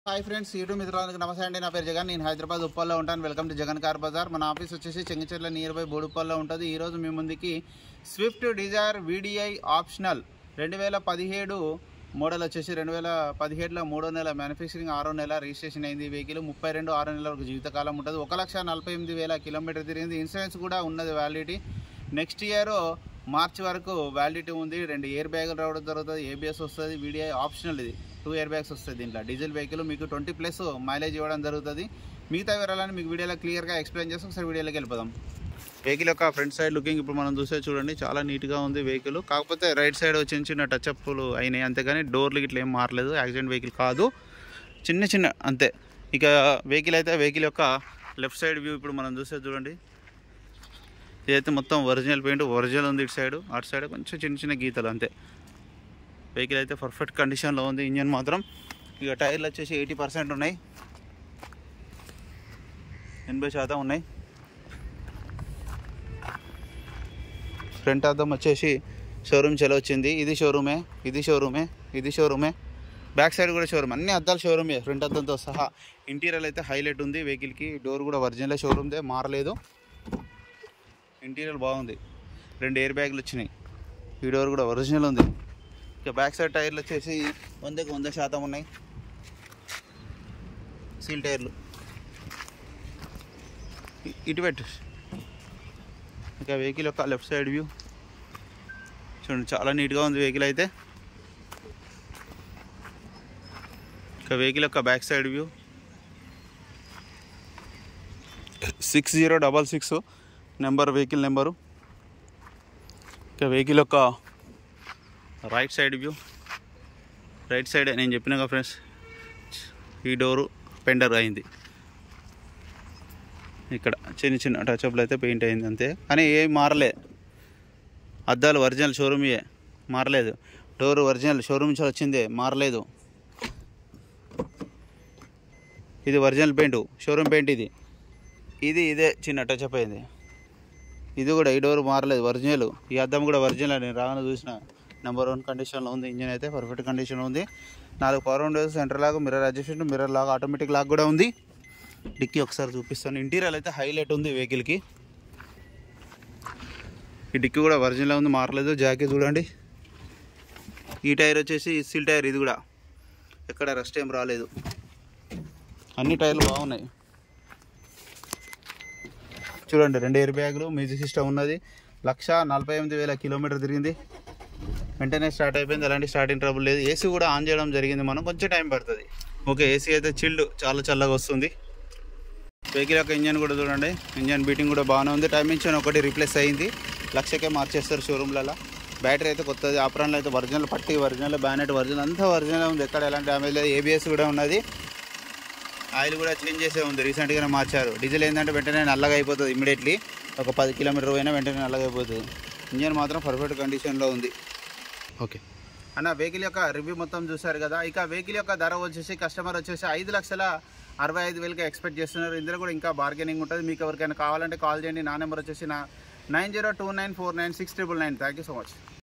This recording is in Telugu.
హాయ్ ఫ్రెండ్స్, యూట్యూబ్ మిత్రులందరికీ నమస్తే అండి. నా పేరు జగన్. నేను హైదరాబాద్ ఉప్పల్లో ఉంటాను. Welcome to Jagan car Bazar. మన ఆఫీస్ వచ్చేసి చెంగిచెర్ల నియర్ బై బోడుప్పల్లో ఉంటుంది. ఈరోజు మీ ముందుకి Swift Dzire VDI optional 2017 model వచ్చేసి 2017లో 3వ నెల మ్యానుఫ్యాక్చరింగ్, 6వ నెల రిజిస్ట్రేషన్ అయింది. వెహికల్ 32 6 నెలల వరకు జీవితకాలం ఉంటుంది. 1,48,000 కిలోమీటర్ తిరిగింది. ఇన్సూరెన్స్ కూడా ఉన్నది వ్యాలిడిటీ. నెక్స్ట్ ఇయర్ మార్చ్ వరకు వ్యాలిడిటీ ఉంది. 2 ఎయిర్ బ్యాగులు రావడం జరుగుతుంది. ఏబిఎస్ వస్తుంది. వీడిఐ ఆప్షనల్, ఇది 2 ఎయిర్ బ్యాగ్స్ వస్తుంది. దీంట్లో డీజిల్ వెహికల్ మీకు 20+ మైలేజ్ ఇవ్వడం జరుగుతుంది. మిగతా వివరాలని మీకు వీడియోలో క్లియర్గా ఎక్స్ప్లెయిన్ చేసి ఒకసారి వీడియోలోకి వెళ్ళిపోదాం. వెహికల్ యొక్క ఫ్రంట్ సైడ్ లుకింగ్ ఇప్పుడు మనం చూసే చూడండి, చాలా నీట్గా ఉంది వెహికల్. కాకపోతే రైట్ సైడ్ చిన్న చిన్న టచ్అప్లు అయినాయి అంతేగాని డోర్లు ఇట్లా ఏం మారలేదు. యాక్సిడెంట్ వెహికల్ కాదు, చిన్న చిన్న అంతే. ఇక వెహికల్ యొక్క లెఫ్ట్ సైడ్ వ్యూ ఇప్పుడు మనం చూసే చూడండి. ఇదైతే మొత్తం ఒరిజినల్ పెయింట్, ఒరిజినల్ ఉంది. ఇటు సైడ్ అటు సైడ్ కొంచెం చిన్న చిన్న గీతలు అంతే. వెహికల్ అయితే పర్ఫెక్ట్ కండిషన్లో ఉంది. ఇంజన్ మాత్రం ఇక టైర్లు వచ్చేసి 80% ఉన్నాయి, 80% ఉన్నాయి. ఫ్రంట్ అద్దం వచ్చేసి షోరూమ్ చలో వచ్చింది. ఇది షోరూమే. బ్యాక్ సైడ్ కూడా షోరూమ్, అన్ని అద్దాలు షోరూమే ఫ్రంట్ అద్దంతో సహా. ఇంటీరియర్ అయితే హైలైట్ ఉంది వెహికల్కి. డోర్ కూడా ఒరిజినల్ షోరూమ్దే, మారలేదు. ఇంటీరియర్ బాగుంది. 2 ఎయిర్ బ్యాగులు వచ్చినాయి. ఈ డోర్ కూడా ఒరిజినల్ ఉంది. ఇక బ్యాక్ సైడ్ టైర్లు వచ్చేసి 100కి 100% ఉన్నాయి. సీల్ టైర్లు ఇటు పెట్టు. ఇక వెహికల్ యొక్క లెఫ్ట్ సైడ్ వ్యూ చూడండి, చాలా నీట్గా ఉంది వెహికల్ అయితే. ఇక వెహికల్ యొక్క back side view 6066 vehicle number. ఇక వెహికల్ యొక్క right side view, right side నేను చెప్పినాగా ఫ్రెండ్స్, ఈ డోరు పెండర్ అయింది. ఇక్కడ చిన్న చిన్న టచ్అప్లు అయితే పెయింట్ అయింది అంతే, కానీ ఏం మారలే. అద్దాలు ఒరిజినల్ షోరూమే, మారలేదు. డోరు ఒరిజినల్ షోరూమ్ నుంచి వచ్చిందే, మారలేదు. ఇది ఒరిజినల్ పెయింట్, షోరూమ్ పెయింట్. ఇదే చిన్న టచ్అప్ అయింది. ఇది కూడా, ఈ డోర్ మారలేదు, ఒరిజినల్. ఈ అద్దం కూడా ఒరిజినల్. నేను రాగానే చూసిన నెంబర్ 1 కండిషన్లో ఉంది. ఇంజిన్ అయితే పర్ఫెక్ట్ కండిషన్లో ఉంది. 4 power windows, centre lock, mirror adjustment, mirror lock, automatic lock కూడా ఉంది. డిక్కీ ఒకసారి చూపిస్తాను. ఇంటీరియర్ అయితే హైలైట్ ఉంది వెహికల్కి. ఈ డిక్కీ కూడా ఒరిజినల్ ఉంది, మారలేదు. జాకీ చూడండి. ఈ టైర్ వచ్చేసి సీల్ టైర్, ఇది కూడా ఎక్కడ రస్ట్ ఏం రాలేదు. అన్ని టైర్లు బాగున్నాయి చూడండి. 2 ఎయిర్ బ్యాగులు, మ్యూజిక్ సిస్టమ్ ఉన్నది. 1,48,000 కిలోమీటర్ తిరిగింది. వెంటనే స్టార్ట్ అయిపోయింది, ఎలాంటి స్టార్టింగ్ ట్రబుల్ లేదు. ఏసీ కూడా ఆన్ చేయడం జరిగింది, మనం కొంచెం టైం పడుతుంది. ఓకే, ఏసీ అయితే చిల్డ్, చాలా చల్లగా వస్తుంది. వెహికల్ యొక్క ఇంజన్ కూడా చూడండి, ఇంజన్ బీటింగ్ కూడా బాగానే ఉంది. టైమింగ్ ఒకటి రీప్లేస్ అయింది, 1,00,000కే మార్చేస్తారు షోరూమ్లలో. బ్యాటరీ అయితే కొత్తది. ఆపరాన్లో అయితే ఒరిజినల్, పట్టి ఒరిజినల్, బ్యానెట్ ఒరిజినల్, అంతా ఒరిజినల్ ఉంది. ఎక్కడ ఎలాంటి డ్యామేజ్ లేదు. ఏబిఎస్ కూడా ఉన్నది. ఆయిల్ కూడా చేంజ్ చేసే ఉంది, రీసెంట్గానే మార్చారు. డీజిల్ ఏంటంటే వెంటనే నల్లగా అయిపోతుంది ఇమ్మీడియట్లీ. ఒక 10 కిలోమీటర్ పోయినా వెంటనే నల్లగా అయిపోతుంది. ఇంజన్ మాత్రం పర్ఫెక్ట్ కండిషన్లో ఉంది. ఓకే అన్న, వెహికల్ యొక్క రివ్యూ మొత్తం చూశారు కదా. ఇక వెహికల్ యొక్క ధర వచ్చేసి కస్టమర్ వచ్చేసి 5,65,000కి ఎక్స్పెక్ట్ చేస్తున్నారు. ఇందులో కూడా ఇంకా బార్గెనింగ్ ఉంటుంది. మీకు ఎవరికైనా కావాలంటే కాల్ చేయండి. నా నెంబర్ వచ్చేసి 9029496999. Thank you so much.